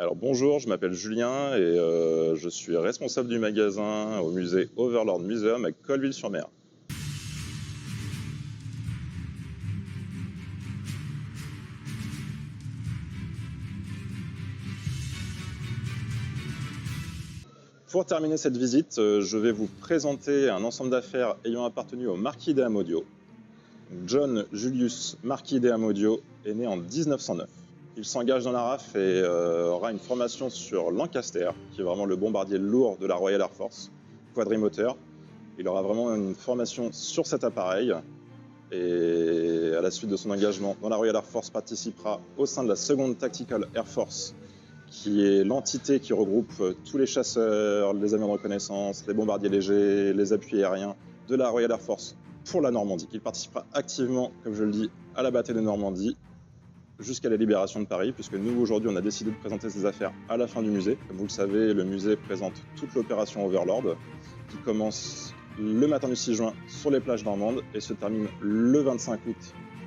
Alors bonjour, je m'appelle Julien et je suis responsable du magasin au musée Overlord Museum à Colleville-sur-Mer. Pour terminer cette visite, je vais vous présenter un ensemble d'affaires ayant appartenu au marquis de Amodio. John Julius Marquis de Amodio est né en 1909. Il s'engage dans la RAF et aura une formation sur Lancaster, qui est vraiment le bombardier lourd de la Royal Air Force, quadrimoteur. Il aura vraiment une formation sur cet appareil et à la suite de son engagement dans la Royal Air Force, participera au sein de la 2nd Tactical Air Force, qui est l'entité qui regroupe tous les chasseurs, les avions de reconnaissance, les bombardiers légers, les appuis aériens de la Royal Air Force pour la Normandie. Il participera activement, comme je le dis, à la bataille de Normandie jusqu'à la libération de Paris, puisque nous, aujourd'hui, on a décidé de présenter ces affaires à la fin du musée. Comme vous le savez, le musée présente toute l'opération Overlord, qui commence le matin du 6 juin sur les plages normandes et se termine le 25 août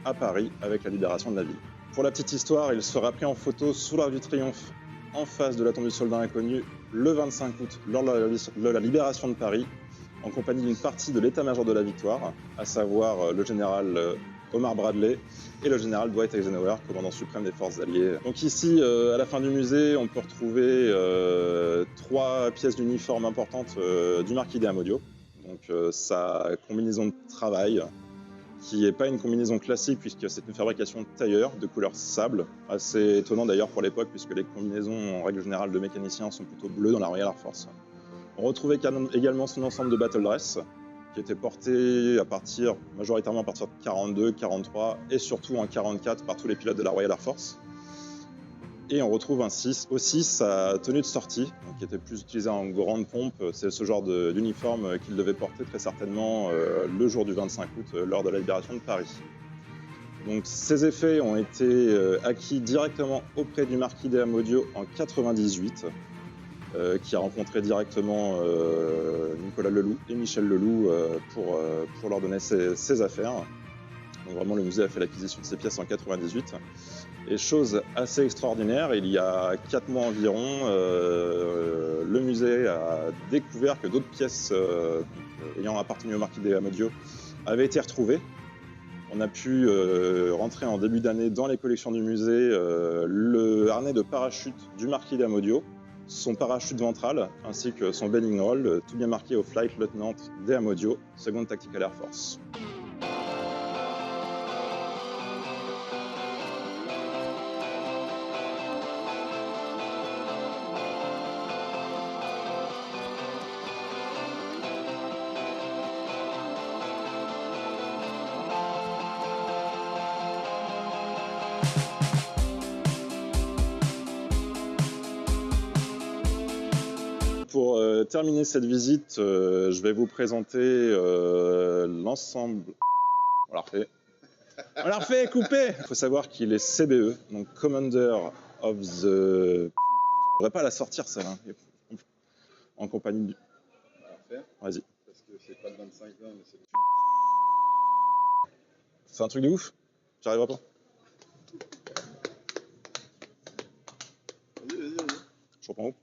à Paris avec la libération de la ville. Pour la petite histoire, il sera pris en photo sous l'Arc du Triomphe en face de la tombe du soldat inconnu le 25 août lors de la libération de Paris, en compagnie d'une partie de l'état-major de la victoire, à savoir le général Omar Bradley et le général Dwight Eisenhower, commandant suprême des forces alliées. Donc ici, à la fin du musée, on peut retrouver 3 pièces d'uniforme importantes du marquis de Amodio. Donc sa combinaison de travail, qui n'est pas une combinaison classique puisque c'est une fabrication tailleur de couleur sable, assez étonnant d'ailleurs pour l'époque puisque les combinaisons en règle générale de mécaniciens sont plutôt bleues dans la Royal Air Force. On retrouvait également son ensemble de battle dress qui était porté majoritairement à partir de 42, 43 et surtout en 44 par tous les pilotes de la Royal Air Force. Et on retrouve aussi sa tenue de sortie, qui était plus utilisée en grande pompe. C'est ce genre d'uniforme qu'il devait porter très certainement le jour du 25 août lors de la libération de Paris. Donc ces effets ont été acquis directement auprès du marquis de Amodio en 98, qui a rencontré directement Nicolas Leloup et Michel Leloup pour leur donner ces affaires. Donc vraiment le musée a fait l'acquisition de ces pièces en 98. Et chose assez extraordinaire, il y a 4 mois environ, le musée a découvert que d'autres pièces ayant appartenu au marquis de Amodio avaient été retrouvées. On a pu rentrer en début d'année dans les collections du musée le harnais de parachute du marquis d'Amodio, son parachute ventral, ainsi que son bending roll, tout bien marqué au Flight Lieutenant de Amodio, 2nd Tactical Air Force. Pour terminer cette visite, je vais vous présenter l'ensemble... On l'a refait. On l'a refait, coupé. Il faut savoir qu'il est CBE, donc Commander of the... Je n'arriverai pas à la sortir, celle-là. En compagnie du... Vas-y. Parce que c'est pas le 25 20, mais c'est... C'est un truc de ouf. J'arriverai pas. Vas-y. Je reprends où?